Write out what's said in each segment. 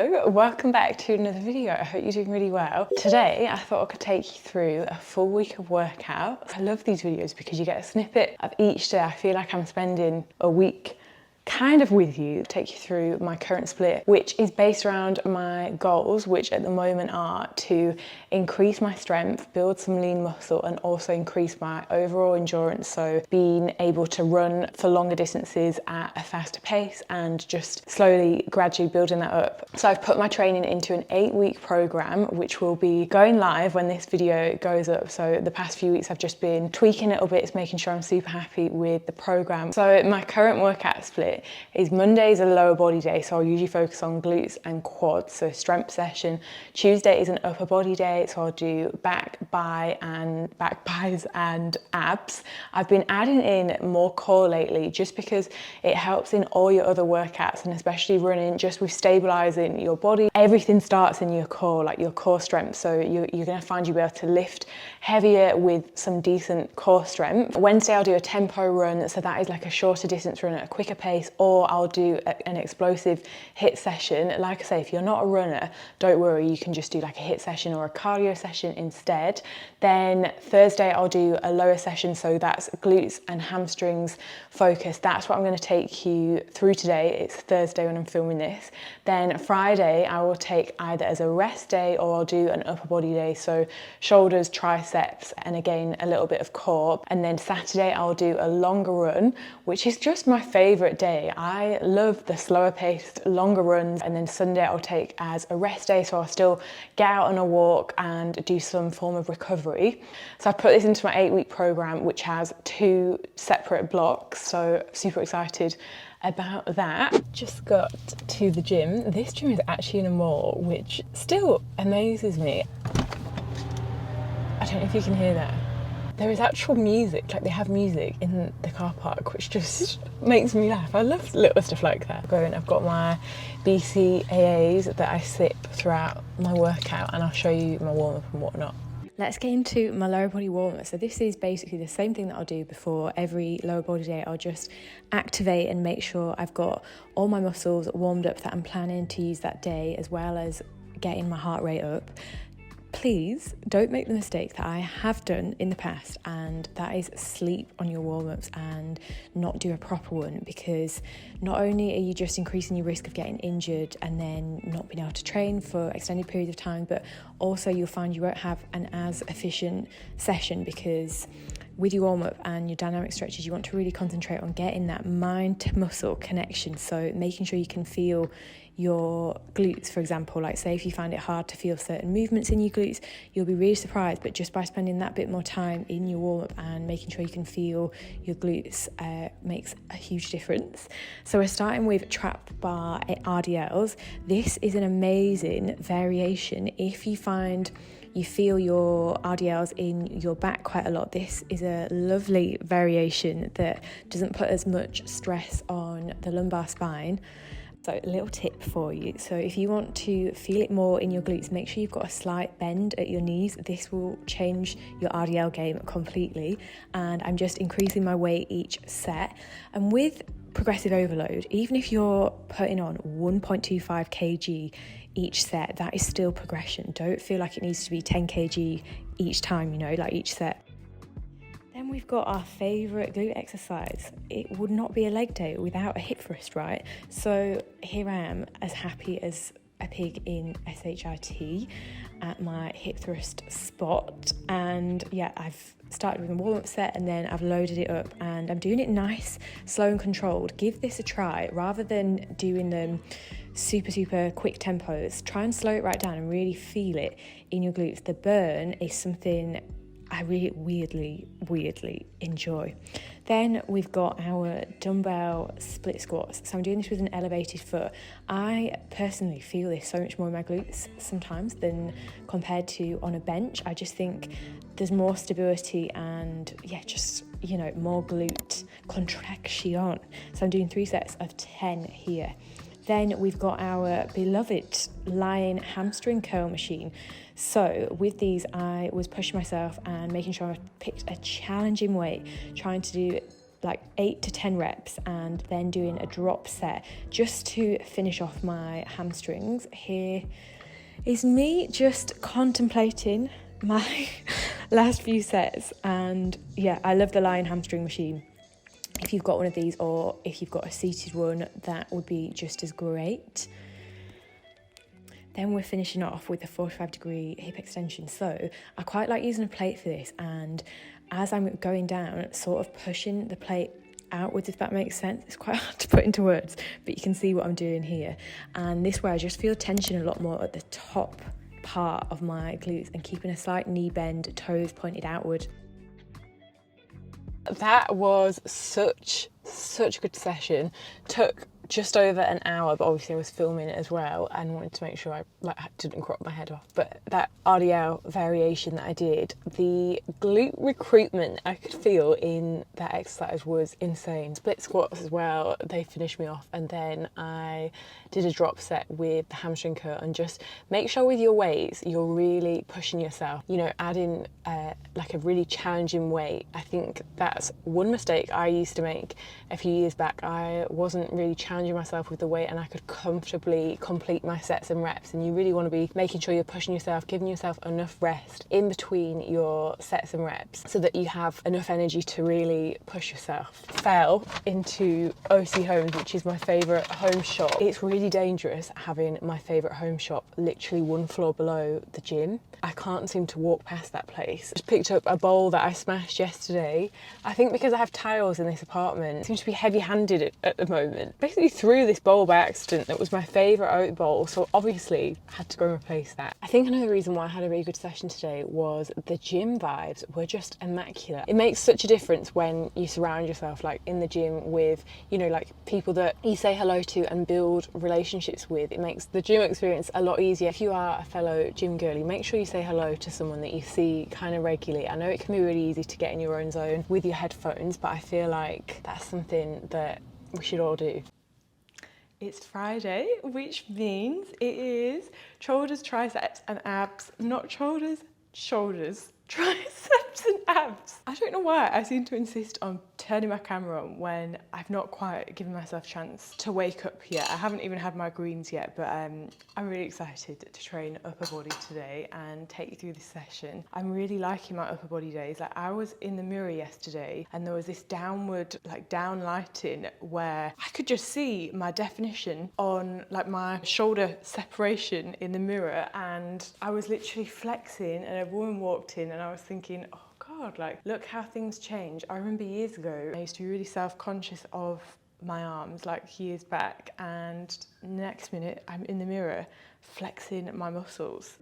Hello, welcome back to another video. I hope you're doing really well. Today, I thought I could take you through a full week of workouts. I love these videos because you get a snippet of each day. I feel like I'm spending a week kind of with you, take you through my current split, which is based around my goals, which at the moment are to increase my strength, build some lean muscle, and also increase my overall endurance. So being able to run for longer distances at a faster pace and just slowly, gradually building that up. So I've put my training into an 8-week program, which will be going live when this video goes up. So the past few weeks I've just been tweaking little bits, making sure I'm super happy with the program. So my current workout split is Monday is a lower body day, so I'll usually focus on glutes and quads, so strength session. Tuesday is an upper body day, so I'll do back buys and abs. I've been adding in more core lately just because it helps in all your other workouts, and especially running, just with stabilizing your body. Everything starts in your core, like your core strength, so you're going to find you'll be able to lift heavier with some decent core strength. Wednesday I'll do a tempo run, so that is like a shorter distance run at a quicker pace, or I'll do an explosive HIIT session. Like I say, if you're not a runner, don't worry, you can just do like a HIIT session or a cardio session instead. Then Thursday I'll do a lower session, so that's glutes and hamstrings focus. That's what I'm going to take you through today. It's Thursday when I'm filming this. Then Friday I will take either as a rest day or I'll do an upper body day, so shoulders, triceps, and again a little bit of core. And then Saturday I'll do a longer run, which is just my favorite day. I love the slower paced, longer runs. And then Sunday I'll take as a rest day, so I'll still get out on a walk and do some form of recovery. So I've put this into my 8-week program, which has 2 separate blocks, so super excited about that. Just got to the gym. This gym is actually in a mall, which still amazes me. I don't know if you can hear that. There is actual music, like they have music in the car park, which just makes me laugh. I love little stuff like that. I've got my BCAAs that I sip throughout my workout, and I'll show you my warm-up and whatnot. Let's get into my lower body warm-up. So this is basically the same thing that I'll do before every lower body day. I'll just activate and make sure I've got all my muscles warmed up that I'm planning to use that day, as well as getting my heart rate up. Please don't make the mistake that I have done in the past, and that is sleep on your warm-ups and not do a proper one, because not only are you just increasing your risk of getting injured and then not being able to train for extended periods of time, but also you'll find you won't have an as efficient session, because with your warm-up and your dynamic stretches, you want to really concentrate on getting that mind to muscle connection. So making sure you can feel your glutes, for example. Like say if you find it hard to feel certain movements in your glutes, you'll be really surprised, but just by spending that bit more time in your warm-up and making sure you can feel your glutes makes a huge difference. So we're starting with trap bar RDLs. This is an amazing variation if you find you feel your RDLs in your back quite a lot. This is a lovely variation that doesn't put as much stress on the lumbar spine. So a little tip for you. So if you want to feel it more in your glutes, make sure you've got a slight bend at your knees. This will change your RDL game completely. And I'm just increasing my weight each set. And with progressive overload, even if you're putting on 1.25 kg each set, that is still progression. Don't feel like it needs to be 10 kg each time, like each set. Then we've got our favourite glute exercise. It would not be a leg day without a hip thrust, right? So here I am, as happy as a pig in SHIT at my hip thrust spot. And yeah, I've started with a warm-up set and then I've loaded it up, and I'm doing it nice, slow and controlled. Give this a try. Rather than doing them super quick tempos, try and slow it right down and really feel it in your glutes. The burn is something I really weirdly enjoy. Then we've got our dumbbell split squats. So I'm doing this with an elevated foot. I personally feel this so much more in my glutes sometimes than compared to on a bench. I just think there's more stability and more glute contraction. So I'm doing 3 sets of 10 here. Then we've got our beloved lying hamstring curl machine. So with these, I was pushing myself and making sure I picked a challenging weight, trying to do like 8 to 10 reps and then doing a drop set just to finish off my hamstrings. Here is me just contemplating my last few sets, and yeah, I love the Lion hamstring machine. If you've got one of these, or if you've got a seated one, that would be just as great. Then we're finishing off with a 45-degree hip extension. So I quite like using a plate for this, and as I'm going down, sort of pushing the plate outwards, if that makes sense. It's quite hard to put into words, but you can see what I'm doing here. And this way I just feel tension a lot more at the top part of my glutes and keeping a slight knee bend, toes pointed outward. That was such a good session. Took just over an hour, but obviously I was filming it as well and wanted to make sure I didn't crop my head off. But that RDL variation that I did, the glute recruitment I could feel in that exercise was insane. Split squats as well, they finished me off, and then I did a drop set with the hamstring curl. And just make sure with your weights you're really pushing yourself, you know, adding like a really challenging weight. I think that's one mistake I used to make a few years back. I wasn't really challenging myself with the weight, and I could comfortably complete my sets and reps. And you really want to be making sure you're pushing yourself, giving yourself enough rest in between your sets and reps so that you have enough energy to really push yourself. Fell into OC Homes, which is my favourite home shop. It's really dangerous having my favourite home shop literally one floor below the gym. I can't seem to walk past that place. Just picked up a bowl that I smashed yesterday. I think because I have tiles in this apartment, it seems to be heavy-handed at the moment. Basically threw this bowl by accident that was my favourite oat bowl, so obviously I had to go and replace that. I think another reason why I had a really good session today was the gym vibes were just immaculate. It makes such a difference when you surround yourself like in the gym with, you know, like people that you say hello to and build relationships with. It makes the gym experience a lot easier. If you are a fellow gym girly, make sure you say hello to someone that you see kind of regularly. I know it can be really easy to get in your own zone with your headphones, but I feel like that's something that we should all do. It's Friday, which means it is shoulders, triceps and abs, not shoulders, triceps and abs. I don't know why I seem to insist on turning my camera on when I've not quite given myself a chance to wake up yet. I haven't even had my greens yet, but I'm really excited to train upper body today and take you through this session. I'm really liking my upper body days. Like, I was in the mirror yesterday and there was this downward, like down lighting where I could just see my definition on like my shoulder separation in the mirror, and I was literally flexing, and a woman walked in and I was thinking, oh God, like look how things change. I remember years ago I used to be really self-conscious of my arms, like years back, and next minute I'm in the mirror flexing my muscles.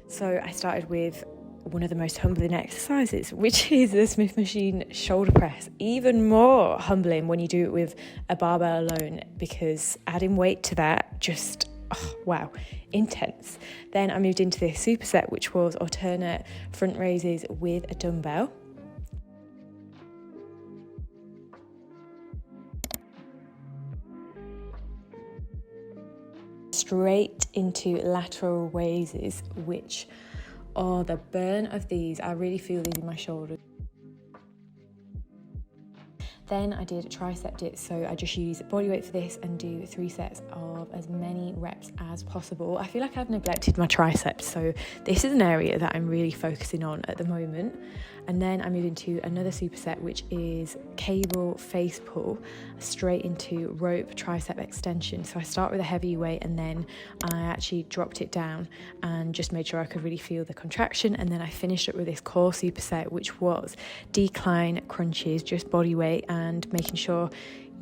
So I started with one of the most humbling exercises, which is the Smith machine shoulder press. Even more humbling when you do it with a barbell alone, because adding weight to that, just, oh, wow, intense. Then I moved into this superset, which was alternate front raises with a dumbbell. Straight into lateral raises, which, oh, the burn of these, I really feel these in my shoulders. Then I did tricep dips, so I just use body weight for this and do 3 sets of as many reps as possible. I feel like I've neglected my triceps, so this is an area that I'm really focusing on at the moment. And then I move into another superset, which is cable face pull, straight into rope tricep extension. So I start with a heavy weight and then I actually dropped it down and just made sure I could really feel the contraction. And then I finished it with this core superset, which was decline crunches, just body weight and making sure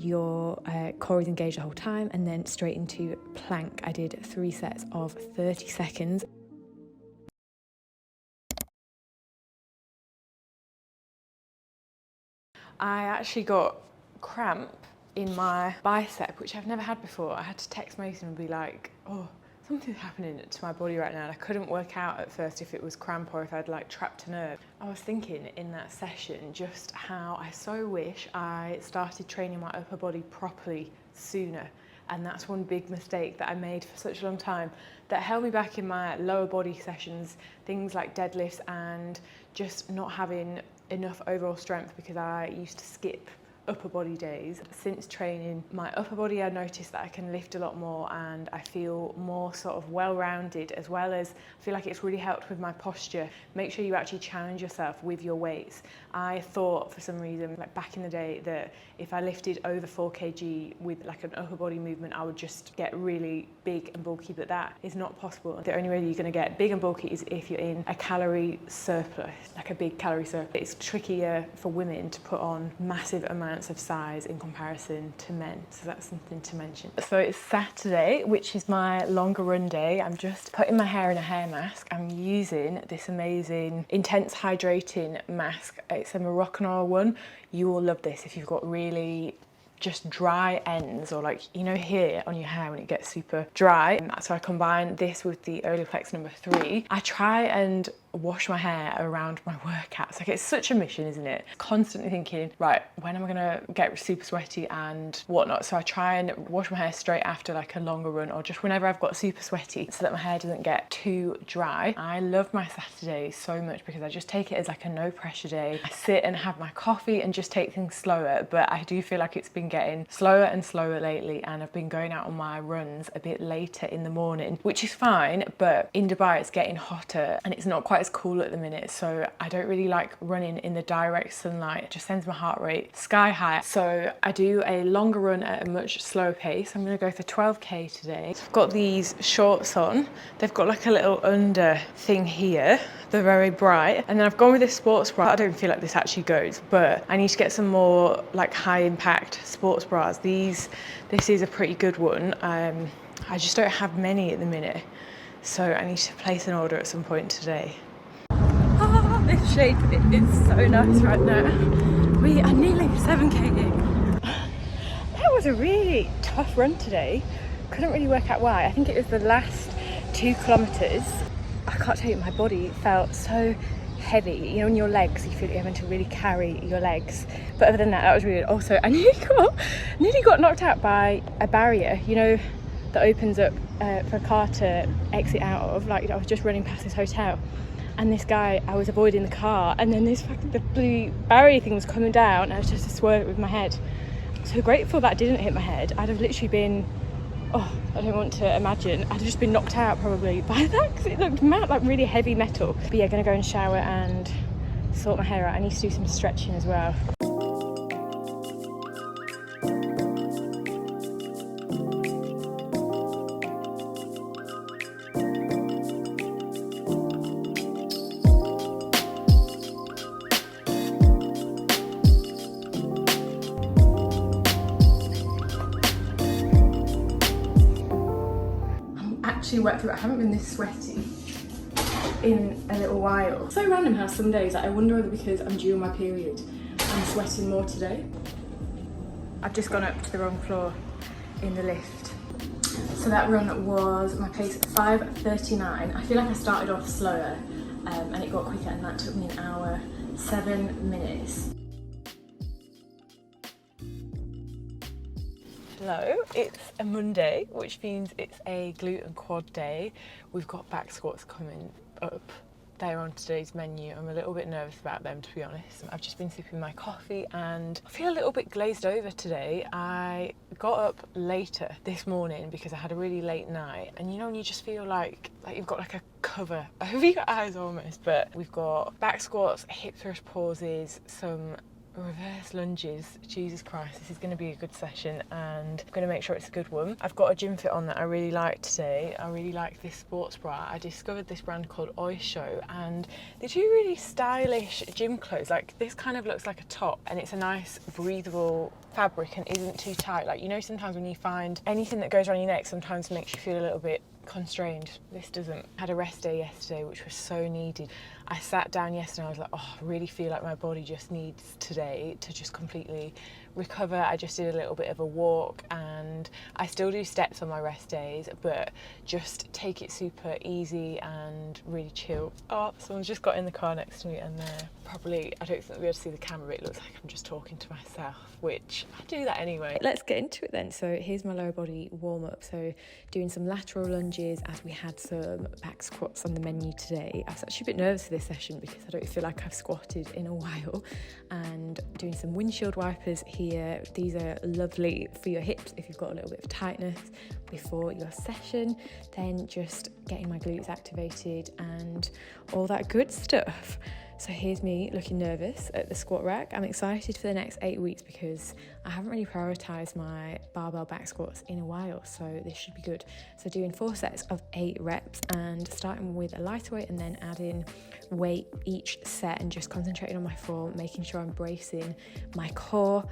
your core is engaged the whole time. And then straight into plank. I did 3 sets of 30 seconds. I actually got cramp in my bicep, which I've never had before. I had to text Mason and be like, oh, Something's happening to my body right now. I couldn't work out at first if it was cramp or if I'd like trapped a nerve. I was thinking in that session just how I so wish I started training my upper body properly sooner. And that's one big mistake that I made for such a long time that held me back in my lower body sessions, things like deadlifts and just not having enough overall strength because I used to skip upper body days. Since training my upper body, I noticed that I can lift a lot more and I feel more sort of well-rounded, as well as I feel like it's really helped with my posture. Make sure you actually challenge yourself with your weights. I thought for some reason, like back in the day, that if I lifted over 4 kg with like an upper body movement, I would just get really big and bulky, but that is not possible. The only way you're going to get big and bulky is if you're in a calorie surplus, like a big calorie surplus. It's trickier for women to put on massive amounts of size in comparison to men, so that's something to mention. So it's Saturday, which is my longer run day. I'm just putting my hair in a hair mask. I'm using this amazing intense hydrating mask. It's a Moroccan oil one. You will love this if you've got really just dry ends, or like, you know, here on your hair when it gets super dry. So I combine this with the Oliplex number 3. I try and wash my hair around my workouts. Like, it's such a mission, isn't it? Constantly thinking, right, when am I gonna get super sweaty and whatnot? So I try and wash my hair straight after like a longer run, or just whenever I've got super sweaty, so that my hair doesn't get too dry. I love my Saturdays so much because I just take it as like a no pressure day. I sit and have my coffee and just take things slower, but I do feel like it's been getting slower and slower lately, and I've been going out on my runs a bit later in the morning, which is fine, but in Dubai it's getting hotter and it's not quite as cool at the minute, so I don't really like running in the direct sunlight. It just sends my heart rate sky high. So I do a longer run at a much slower pace. I'm going to go for 12k today. I've got these shorts on. They've got like a little under thing here. They're very bright. And then I've gone with this sports bra. I don't feel like this actually goes, but I need to get some more like high impact sports bras. This is a pretty good one. I just don't have many at the minute, so I need to place an order at some point today. This shape is so nice right now. We are nearly 7k in. That was a really tough run today. Couldn't really work out why. I think it was the last 2 kilometers. I can't tell you, my body felt so heavy. You know, in your legs, you feel like you're having to really carry your legs. But other than that was really good. Also, I nearly got knocked out by a barrier, you know, that opens up for a car to exit out of. Like, I was just running past this hotel, and this guy, I was avoiding the car, and then the blue barrier thing was coming down, and I was just to swerve it with my head. So grateful that didn't hit my head. I'd have literally been, I don't want to imagine, I'd have just been knocked out probably by that, because it looked like really heavy metal. But yeah, gonna go and shower and sort my hair out. I need to do some stretching as well. Wet through it. I haven't been this sweaty in a little while. So random how some days, like, I wonder whether because I'm due on my period, I'm sweating more today. I've just gone up to the wrong floor in the lift. So that run was my pace 5:39. I feel like I started off slower and it got quicker, and that took me 1 hour 7 minutes. Hello, it's a Monday, which means it's a glute and quad day. We've got back squats coming up. They're on today's menu. I'm a little bit nervous about them, to be honest. I've just been sipping my coffee and I feel a little bit glazed over today. I got up later this morning because I had a really late night, and you know when you just feel like you've got like a cover over your eyes almost. But we've got back squats, hip thrust pauses, some reverse lunges. Jesus Christ, this is going to be a good session, and I'm going to make sure it's a good one. I've got a gym fit on that I really like today. I really like this sports bra. I discovered this brand called Oysho, and they do really stylish gym clothes. Like, this kind of looks like a top, and it's a nice breathable fabric and isn't too tight. Like, you know, sometimes when you find anything that goes around your neck sometimes makes you feel a little bit constrained. This doesn't. I had a rest day yesterday, which was so needed. I sat down yesterday and I was like, I really feel like my body just needs today to just completely recover, I just did a little bit of a walk, and I still do steps on my rest days, but just take it super easy and really chill. Oh, someone's just got in the car next to me, and they're probably, I don't think they'll be able to see the camera, but it looks like I'm just talking to myself, which I do that anyway. Let's get into it then. So here's my lower body warm up. So doing some lateral lunges, as we had some back squats on the menu today. I was actually a bit nervous for this session because I don't feel like I've squatted in a while, and doing some windshield wipers here. These are lovely for your hips if you've got a little bit of tightness before your session. Then just getting my glutes activated and all that good stuff. So here's me looking nervous at the squat rack. I'm excited for the next 8 weeks because I haven't really prioritised my barbell back squats in a while, so this should be good. So doing 4 sets of 8 reps and starting with a lighter weight and then adding weight each set and just concentrating on my form, making sure I'm bracing my core.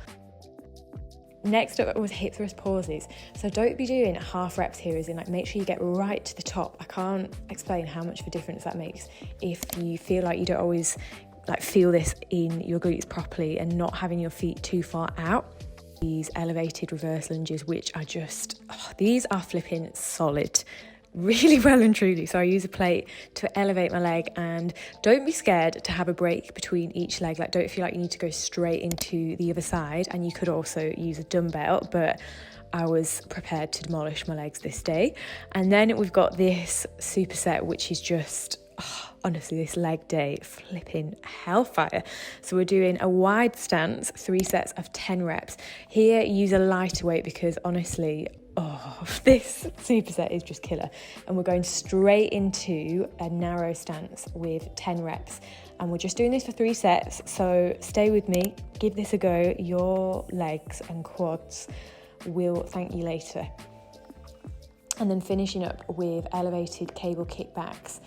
Next up was hip thrust pauses. So don't be doing half reps here, as in like make sure you get right to the top. I can't explain how much of a difference that makes if you feel like you don't always like feel this in your glutes properly and not having your feet too far out. These elevated reverse lunges, which are just, these are flipping solid. Really well and truly. So I use a plate to elevate my leg, and don't be scared to have a break between each leg. Like don't feel like you need to go straight into the other side, and you could also use a dumbbell, but I was prepared to demolish my legs this day. And then we've got this superset, which is just honestly, this leg day, flipping hellfire. So we're doing a wide stance, 3 sets of 10 reps. Here, use a lighter weight because honestly, this superset is just killer. And we're going straight into a narrow stance with 10 reps. And we're just doing this for 3 sets. So stay with me, give this a go. Your legs and quads will thank you later. And then finishing up with elevated cable kickbacks.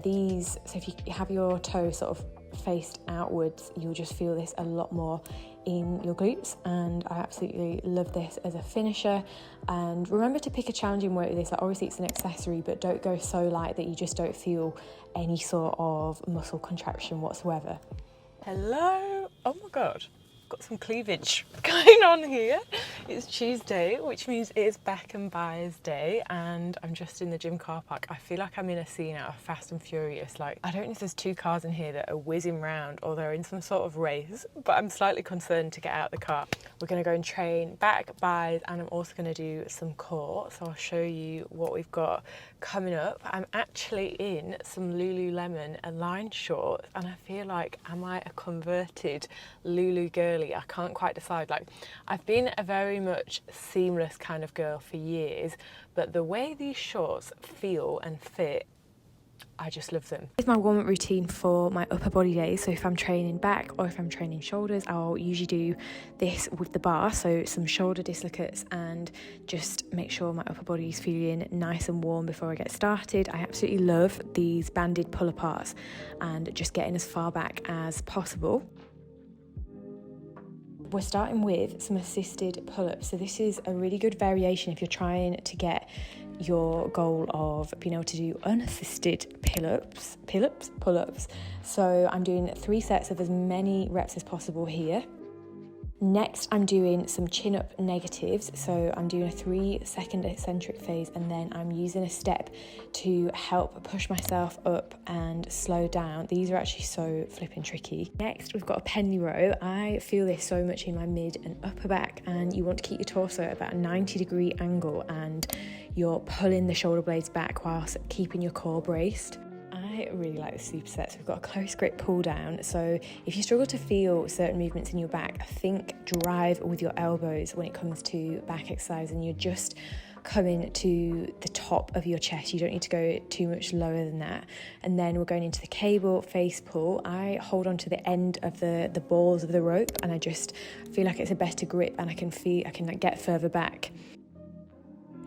These, so if you have your toe sort of faced outwards, you'll just feel this a lot more in your glutes, and I absolutely love this as a finisher. And remember to pick a challenging weight with this. Like obviously it's an accessory, but don't go so light that you just don't feel any sort of muscle contraction whatsoever. Hello, oh my god, got some cleavage going on here. It's Tuesday, which means it is Beck and Byers day, and I'm just in the gym car park. I feel like I'm in a scene out of Fast and Furious. Like, I don't know if there's 2 cars in here that are whizzing round or they're in some sort of race, but I'm slightly concerned to get out the car. We're going to go and train back, Byers, and I'm also going to do some core, so I'll show you what we've got coming up. I'm actually in some Lululemon Align shorts, and I feel like, am I a converted Lulu girly? I can't quite decide. Like, I've been a very much seamless kind of girl for years, but the way these shorts feel and fit, I just love them. Here's my warm-up routine for my upper body days. So if I'm training back or if I'm training shoulders, I'll usually do this with the bar. So some shoulder dislocates and just make sure my upper body is feeling nice and warm before I get started. I absolutely love these banded pull aparts and just getting as far back as possible. We're starting with some assisted pull-ups. So this is a really good variation if you're trying to get your goal of being able to do unassisted pull-ups. So I'm doing 3 sets of as many reps as possible here. Next, I'm doing some chin-up negatives. So I'm doing a 3-second eccentric phase, and then I'm using a step to help push myself up and slow down. These are actually so flipping tricky. Next, we've got a penny row. I feel this so much in my mid and upper back, and you want to keep your torso at about a 90-degree angle, and you're pulling the shoulder blades back whilst keeping your core braced. I really like the supersets. We've got a close grip pull down. So if you struggle to feel certain movements in your back, think drive with your elbows when it comes to back exercise, and you're just coming to the top of your chest. You don't need to go too much lower than that. And then we're going into the cable face pull. I hold on to the end of the balls of the rope, and I just feel like it's a better grip, and I can like get further back.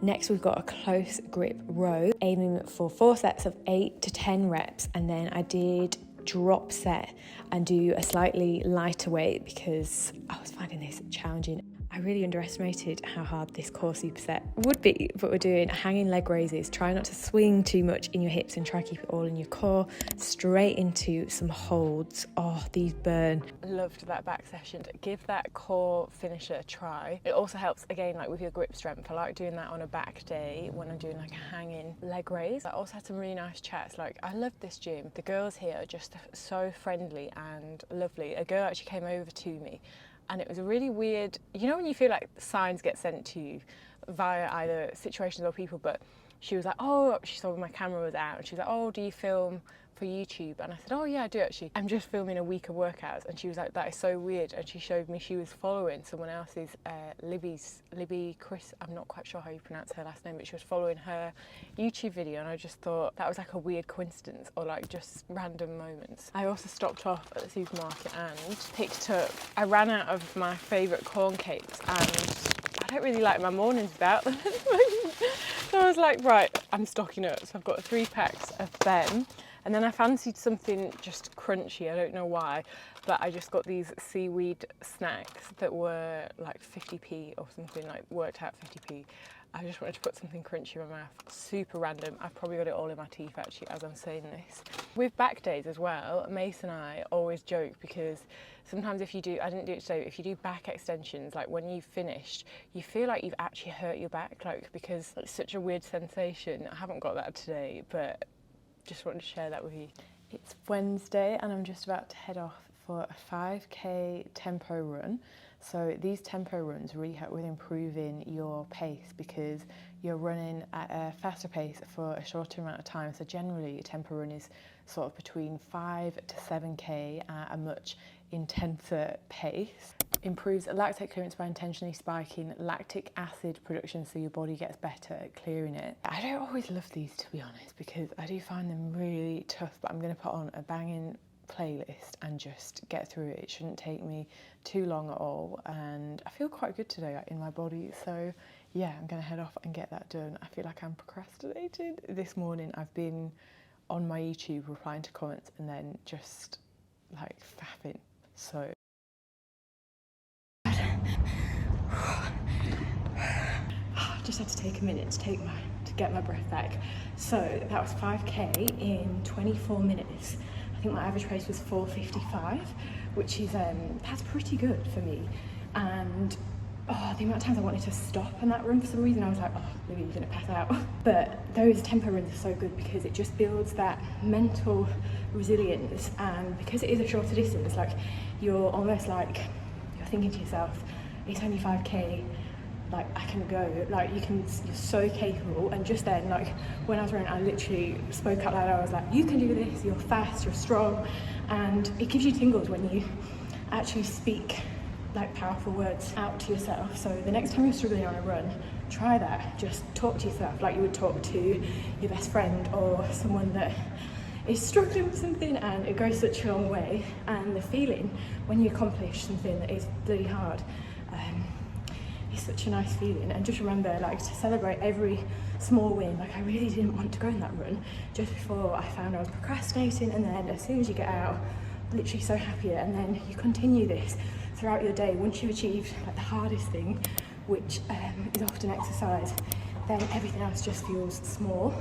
Next, we've got a close grip row, aiming for 4 sets of 8 to 10 reps. And then I did drop set and do a slightly lighter weight because I was finding this challenging. I really underestimated how hard this core superset would be, but we're doing hanging leg raises. Try not to swing too much in your hips and try to keep it all in your core. Straight into some holds. Oh, these burn. Loved that back session. Give that core finisher a try. It also helps, again, like with your grip strength. I like doing that on a back day when I'm doing like a hanging leg raise. I also had some really nice chats. Like, I love this gym. The girls here are just so friendly and lovely. A girl actually came over to me, and it was a really weird, you know when you feel like signs get sent to you via either situations or people, but she was like, oh, she saw my camera was out, and she was like, oh, do you film for YouTube? And I said, oh yeah, I do actually. I'm just filming a week of workouts. And she was like, that is so weird. And she showed me she was following someone else's, Libby Chris, I'm not quite sure how you pronounce her last name, but she was following her YouTube video, and I just thought that was like a weird coincidence, or like just random moments. I also stopped off at the supermarket and picked up, I ran out of my favourite corn cakes, and I don't really like my mornings without them at the moment. So I was like, right, I'm stocking up. So I've got 3 packs of them. And then I fancied something just crunchy, I don't know why, but I just got these seaweed snacks that were like 50p or something, like worked out 50p. I just wanted to put something crunchy in my mouth. Super random. I've probably got it all in my teeth actually as I'm saying this. With back days as well, Mace and I always joke because sometimes if you do, I didn't do it today, but if you do back extensions, like when you've finished, you feel like you've actually hurt your back, like because it's such a weird sensation. I haven't got that today, but just wanted to share that with you. It's Wednesday and I'm just about to head off for a 5k tempo run. So these tempo runs really help with improving your pace because you're running at a faster pace for a shorter amount of time. So generally a tempo run is sort of between 5 to 7k at a much intenser pace. Improves lactate clearance by intentionally spiking lactic acid production so your body gets better at clearing it. I don't always love these, to be honest, because I do find them really tough, but I'm going to put on a banging playlist and just get through it. It shouldn't take me too long at all, and I feel quite good today, like, in my body, so yeah, I'm going to head off and get that done. I feel like I'm procrastinating. This morning I've been on my YouTube replying to comments and then just like faffing, so just had to take a minute to get my breath back. So that was 5k in 24 minutes. I think my average pace was 4:55, which is that's pretty good for me. And the amount of times I wanted to stop on that run for some reason, I was like, oh, maybe you're gonna pass out. But those tempo runs are so good because it just builds that mental resilience, and because it is a shorter distance, like you're almost like you're thinking to yourself, it's only 5k. Like, I can go, like, you're so capable. And just then, like, when I was running, I literally spoke out loud. I was like, you can do this, you're fast, you're strong. And it gives you tingles when you actually speak, like, powerful words out to yourself. So the next time you're struggling on a run, try that. Just talk to yourself like you would talk to your best friend or someone that is struggling with something, and it goes such a long way. And the feeling when you accomplish something that is bloody hard, it's such a nice feeling. And just remember, like, to celebrate every small win. Like, I really didn't want to go on that run just before I found I was procrastinating, and then as soon as you get out, literally so happy. And then you continue this throughout your day. Once you've achieved like the hardest thing, which is often exercise, then everything else just feels small.